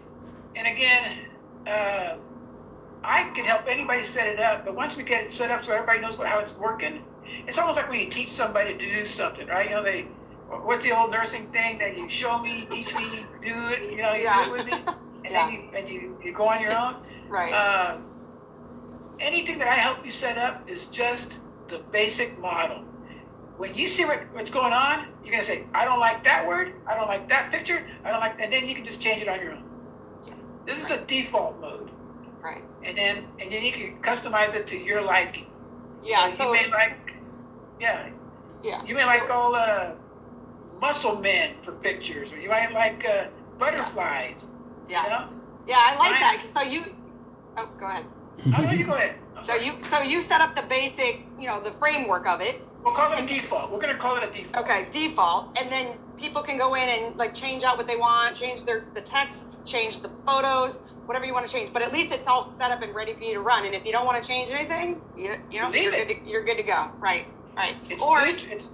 again, I can help anybody set it up, but once we get it set up so everybody knows how it's working, it's almost like when you teach somebody to do something, right? What's the old nursing thing that you show me, teach me, do it, you do it with me, and then you go on your own. Right. Anything that I help you set up is just the basic model. When you see what's going on, you're gonna say, I don't like that word, I don't like that picture, and then you can just change it on your own. Yeah. This is a default mode. Right. And then you can customize it to your liking. Yeah. So you may like, you may like all muscle men for pictures, or you might like butterflies. Yeah. Yeah, I like that. So go ahead. Oh, no, you go ahead. So you set up the basic, the framework of it. We'll call it a default. We're going to call it a default. Okay, default, and then people can go in and change out what they want, change the text, change the photos, whatever you want to change. But at least it's all set up and ready for you to run. And if you don't want to change anything, you're good to go. Right. It's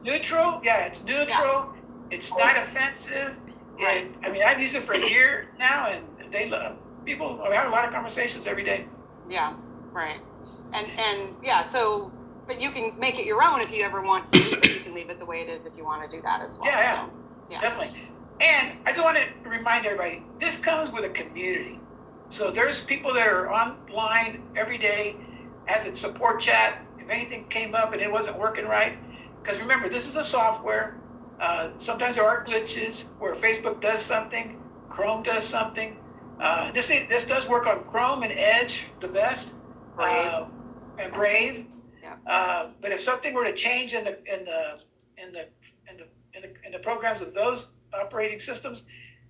neutral. Yeah, it's neutral. Yeah. It's not offensive. Right. I've used it for a year now, and they love people. We have a lot of conversations every day. Yeah. Right. And yeah. So but you can make it your own if you ever want to, but you can leave it the way it is if you want to do that as well. Yeah, so, yeah. Definitely. And I just want to remind everybody, this comes with a community. So there's people that are online every day, has a support chat. If anything came up and it wasn't working right, because remember, this is a software. Sometimes there are glitches where Facebook does something, Chrome does something. This does work on Chrome and Edge the best, and Brave. Yeah. But if something were to change in the programs of those operating systems,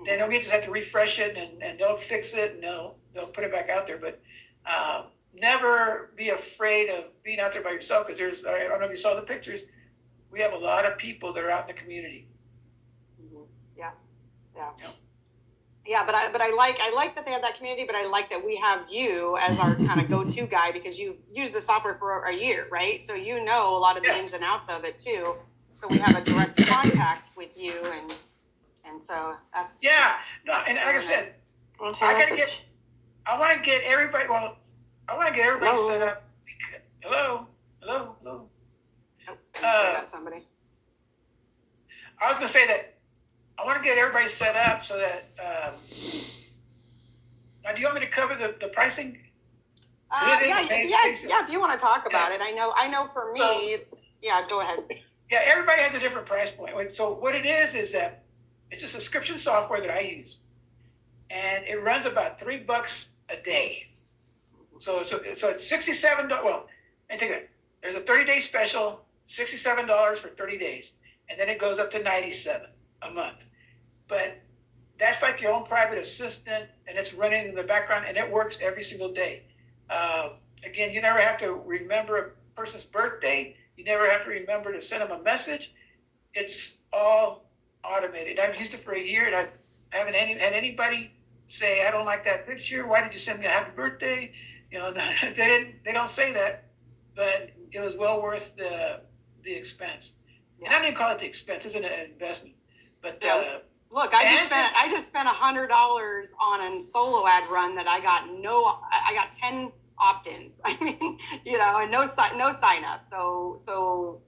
then we just have to refresh it, and they'll fix it, and they'll put it back out there. But never be afraid of being out there by yourself, because I don't know if you saw the pictures. We have a lot of people that are out in the community. Mm-hmm. Yeah, but I like that they have that community, but I like that we have you as our kind of go-to guy, because you've used the software for a year, right? So you know a lot of the ins and outs of it too. So we have a direct contact with you, and so that's and like I said, I want to get everybody. Well, I want to get everybody set up. Hello. Oh, I got somebody. I was gonna say that I want to get everybody set up so that. Now, do you want me to cover the pricing? If you want to talk about it, I know for me, go ahead. Yeah, everybody has a different price point. So what it is that it's a subscription software that I use, and it runs about $3 a day. So it's $67. Well, and think of it. There's a 30-day special, $67 for 30 days, and then it goes up to $97 a month. But that's like your own private assistant, and it's running in the background, and it works every single day. Again, you never have to remember a person's birthday. You never have to remember to send them a message. It's all automated. I've used it for a year, and I haven't had anybody say, "I don't like that picture. Why did you send me a happy birthday?" They don't say that, but it was well worth the expense. Yeah. And I didn't call it the expense; it's an investment. But look, I just spent $100 on a solo ad run that I got 10 opt-ins. I mean, and no sign up. So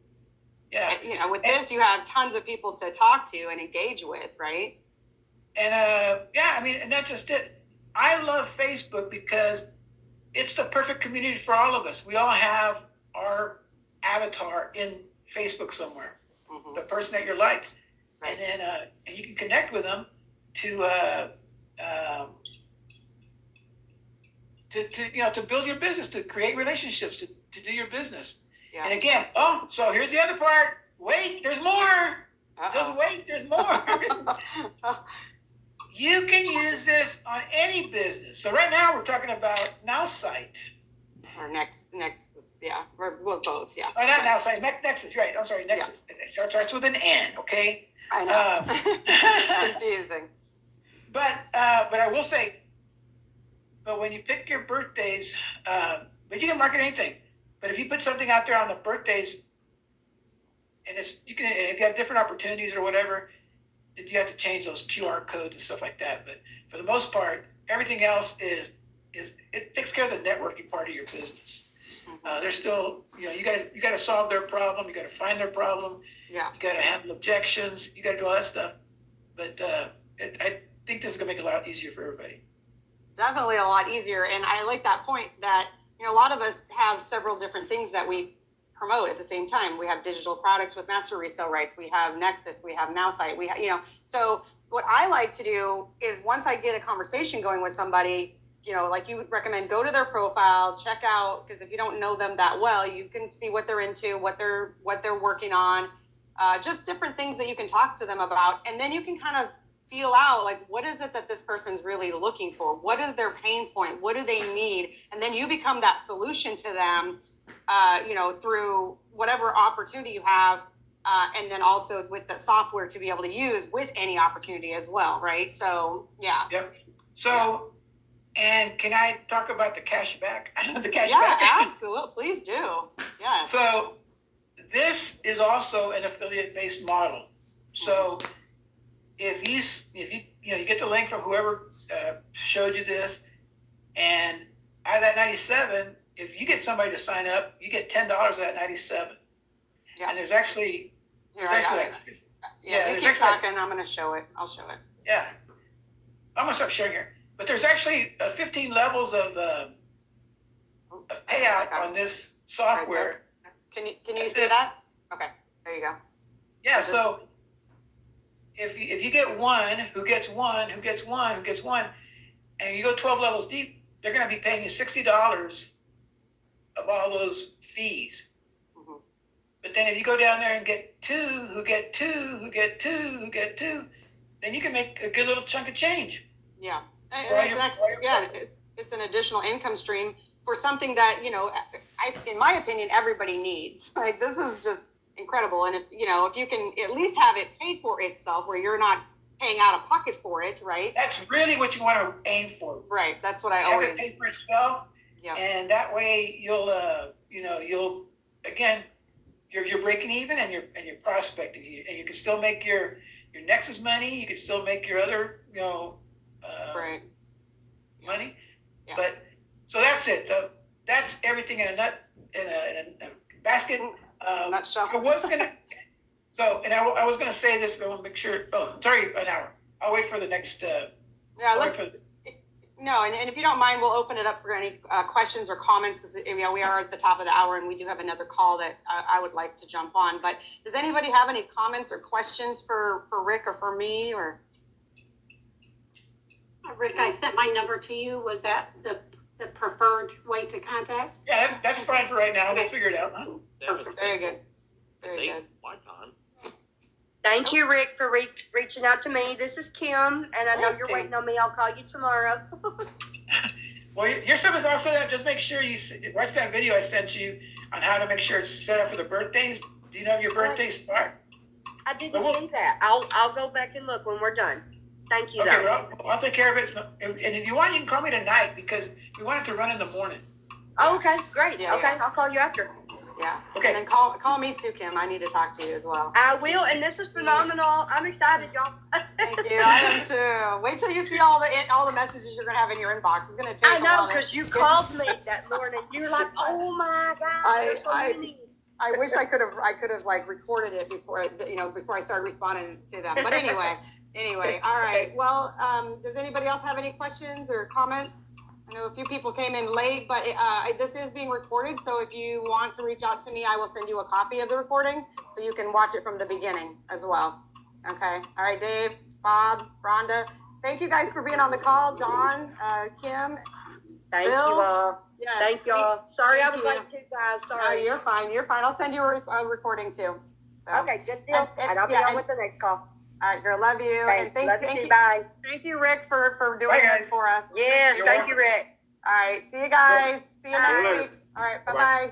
yeah, with this, you have tons of people to talk to and engage with, right? And and that's just it. I love Facebook because it's the perfect community for all of us. We all have our avatar in Facebook somewhere, the person that you're like, right. And then and you can connect with them to build your business, to create relationships, to do your business. Yeah. And again, so here's the other part. Wait, there's more. Just wait, there's more. You can use this on any business. So right now we're talking about NowSite. Or Nexus, yeah. Well, both, yeah. Oh, not NowSite, Nexus, right. I'm sorry, Nexus. Yeah. It starts with an N, okay? I know. Confusing. But I will say, but when you pick your birthdays, but you can market anything. But if you put something out there on the birthdays, and if you have different opportunities or whatever, you have to change those QR codes and stuff like that. But for the most part, everything else is it takes care of the networking part of your business. There's still, you got to solve their problem. You got to find their problem. Yeah. You got to handle objections. You got to do all that stuff. But I think this is going to make it a lot easier for everybody. Definitely a lot easier. And I like that point that, a lot of us have several different things that we promote at the same time. We have digital products with master resale rights. We have Nexus. We have NowSite. We have, so what I like to do is once I get a conversation going with somebody, like you would recommend, go to their profile, check out, because if you don't know them that well, you can see what they're into, what they're working on, just different things that you can talk to them about. And then you can kind of feel out, like, what is it that this person's really looking for? What is their pain point? What do they need? And then you become that solution to them, through whatever opportunity you have, and then also with the software to be able to use with any opportunity as well, right? So, yeah. Yep. So, and can I talk about the cashback? Yeah, absolutely. Please do. Yeah. So, this is also an affiliate-based model. So, if you get the link from whoever showed you this, and out of that 97, if you get somebody to sign up, you get $10 of that 97. Yeah. And there's actually, Here, I got it. Yeah, you there's keep actually, talking. I'm going to show it. I'll show it. yeah. I'm gonna stop sharing here. But there's actually 15 levels of payout on this software. Can you see that? Okay, there you go. Yeah, so if you get one, who gets one, who gets one, who gets one, and you go 12 levels deep, they're gonna be paying you $60 of all those fees. Mhm. But then if you go down there and get two, who get two, who get two, who get two, then you can make a good little chunk of change. Yeah, and While it's you're- next, while you're yeah, working. it's an additional income stream for something that, you know, in my opinion, everybody needs. Like, this is just incredible. And if you can at least have it pay for itself, where you're not paying out of pocket for it, right? That's really what you want to aim for. Right. That's what I Have always. it pay for itself, Yeah. and that way you'll again, you're breaking even and you're prospecting, and you can still make your Nexus money. You can still make your other Right. money. Yeah. But so that's it. That's everything in a basket. Nutshell. I was gonna. So, and I was gonna say this, but I want to make sure. Oh, sorry, an hour. I'll wait for the next. Yeah. I'll wait Let's. for No, and if you don't mind, we'll open it up for any questions or comments, because we are at the top of the hour and we do have another call that I would like to jump on. But does anybody have any comments or questions for Rick or for me? Or Rick, I sent my number to you. Was that the preferred way to contact? Yeah, that's fine for right now. We'll figure it out. Huh? very good, very good. My time. Thank you, Rick, for reaching out to me. This is Kim, and I know Yes, you're Kim. waiting on me. I'll call you tomorrow. Well, your stuff is all set up. Just make sure you watch that video I sent you on how to make sure it's set up for the birthdays. Do you know if your birthday's far? I didn't see that. I'll go back and look when we're done. Thank you, Okay, though. well, I'll take care of it. And if you want, you can call me tonight, because we want it to run in the morning. Oh, okay, great. Yeah, okay, yeah. I'll call you after. Yeah. Okay. And then call me too, Kim. I need to talk to you as well. I will, and this is phenomenal. I'm excited, y'all. Thank you. I am too. Wait till you see all the messages you're gonna have in your inbox. It's gonna take. I a know, while. because you called me that morning. You were like, "Oh my God, there's so many." I wish I could have like recorded it before I started responding to them. But anyway, all right. Well, does anybody else have any questions or comments? I know a few people came in late, but this is being recorded. So if you want to reach out to me, I will send you a copy of the recording so you can watch it from the beginning as well. Okay. All right, Dave, Bob, Rhonda. Thank you guys for being on the call. Dawn, Kim. Thank Bill? you all. Yes. Thank y'all. Sorry I was Thank you. late too, guys. No, Sorry. you're fine. You're fine. I'll send you a recording too. So. Okay, good deal. And I'll be on with the next call. All right, girl. Love you. Thanks. And Love you too. Bye. Thank you, Rick, for doing Bye, this guys. for us. Yes, thank you, Rick. All right. See you guys. See you Bye. next week. All right. Bye-bye.